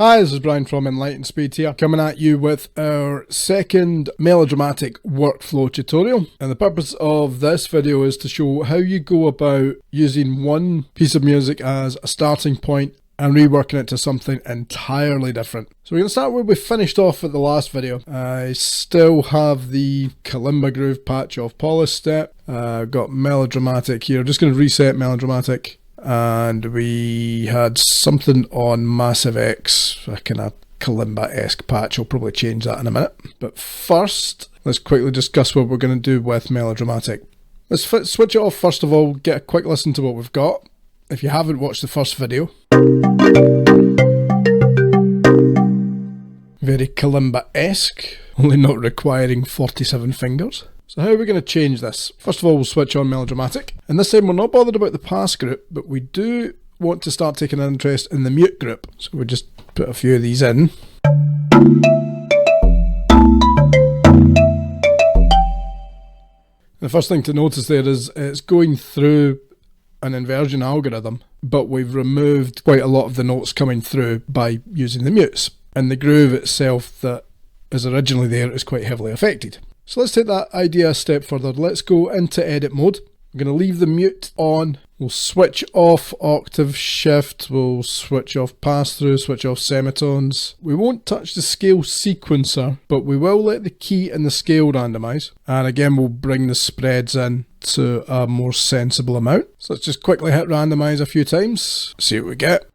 Hi, this is Brian from Enlightenspeed here, coming at you with our second MeloDramatik workflow tutorial. And the purpose of this video is to show how you go about using one piece of music as a starting point and reworking it to something entirely different. So we're going to start where we finished off at the last video. I still have the kalimba groove patch off polish step. I've got MeloDramatik here. I'm just going to reset MeloDramatik. And we had something on Massive X, a kind of kalimba-esque patch. I'll probably change that in a minute. But first, let's quickly discuss what we're going to do with MeloDramatik. Let's switch it off first of all, get a quick listen to what we've got. If you haven't watched the first video. Very kalimba-esque, only not requiring 47 fingers. So how are we going to change this? First of all, we'll switch on MeloDramatik. And this time we're not bothered about the pass group, but we do want to start taking an interest in the mute group. So we'll just put a few of these in. The first thing to notice there is it's going through an inversion algorithm, but we've removed quite a lot of the notes coming through by using the mutes. And the groove itself that is originally there is quite heavily affected. So let's take that idea a step further. Let's go into edit mode. I'm going to leave the mute on. We'll switch off octave shift. We'll switch off pass through, switch off semitones. We won't touch the scale sequencer, but we will let the key and the scale randomize. And again, we'll bring the spreads in to a more sensible amount. So let's just quickly hit randomize a few times. See what we get.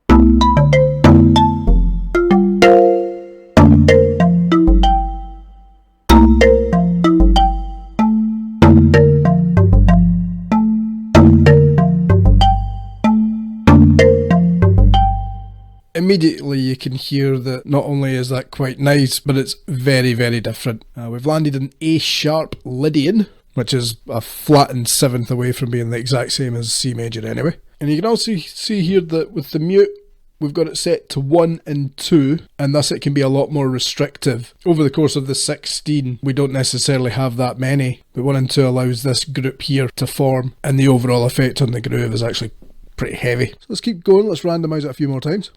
Immediately you can hear that not only is that quite nice, but it's very, very different. We've landed an A sharp Lydian, which is a flattened seventh away from being the exact same as C major anyway. And you can also see here that with the mute, we've got it set to 1 and 2, and thus it can be a lot more restrictive. Over the course of the 16, we don't necessarily have that many, but 1 and 2 allows this group here to form, and the overall effect on the groove is actually pretty heavy. So let's keep going, let's randomize it a few more times.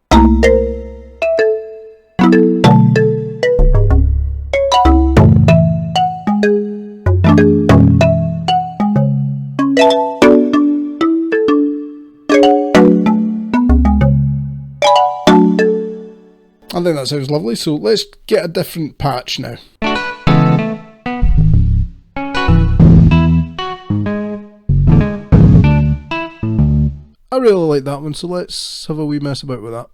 I think that sounds lovely, so let's get a different patch now. I really like that one, so let's have a wee mess about with that.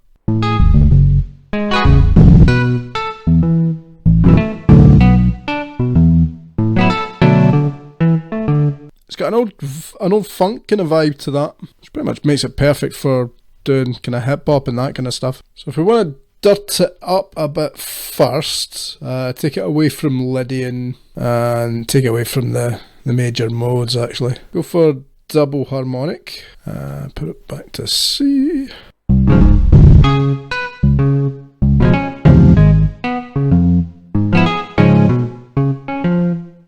It's got an old funk kind of vibe to that, which pretty much makes it perfect for doing kind of hip hop and that kind of stuff. So if we want to dirt it up a bit first, take it away from Lydian and take it away from the major modes actually. Go for double harmonic, put it back to C.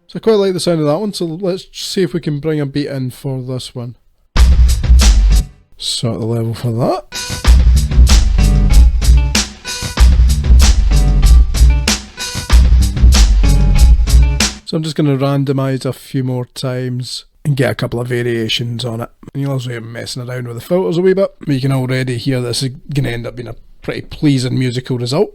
So I quite like the sound of that one, so let's see if we can bring a beat in for this one. Sort the level for that. So I'm just going to randomize a few more times and get a couple of variations on it. And you'll also hear messing around with the filters a wee bit. But you can already hear this is going to end up being a pretty pleasing musical result.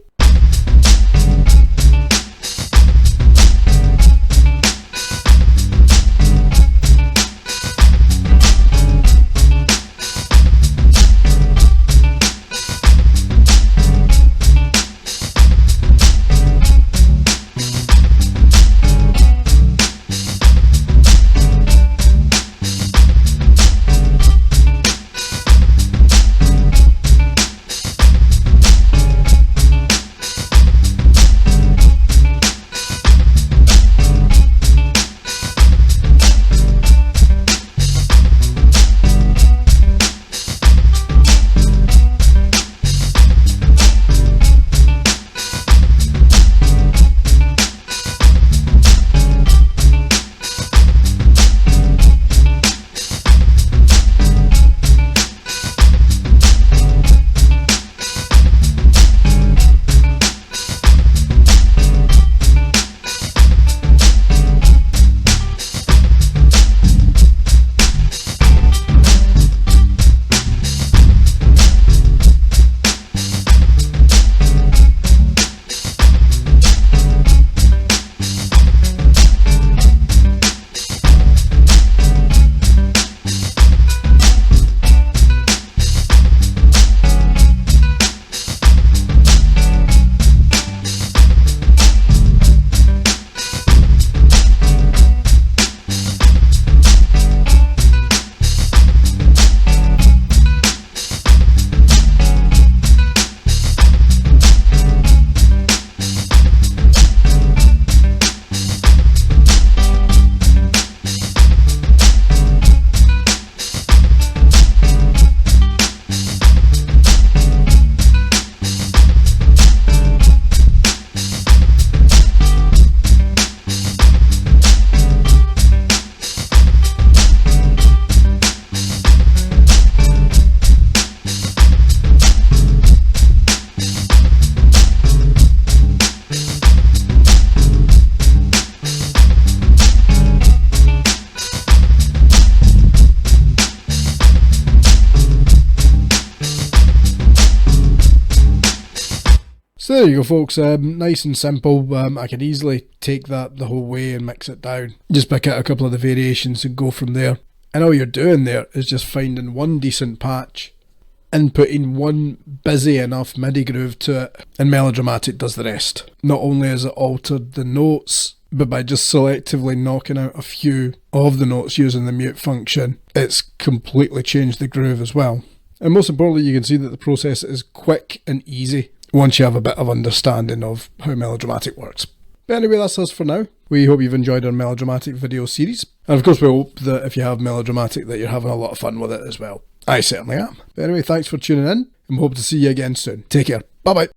So there you go, folks. Nice and simple. I could easily take that the whole way and mix it down. Just pick out a couple of the variations and go from there. And all you're doing there is just finding one decent patch, inputting one busy enough MIDI groove to it, and MeloDramatik does the rest. Not only has it altered the notes, but by just selectively knocking out a few of the notes using the mute function, it's completely changed the groove as well. And most importantly, you can see that the process is quick and easy once you have a bit of understanding of how MeloDramatik works. But anyway, that's us for now. We hope you've enjoyed our MeloDramatik video series. And of course, we hope that if you have MeloDramatik that you're having a lot of fun with it as well. I certainly am. But anyway, thanks for tuning in, and we hope to see you again soon. Take care. Bye-bye.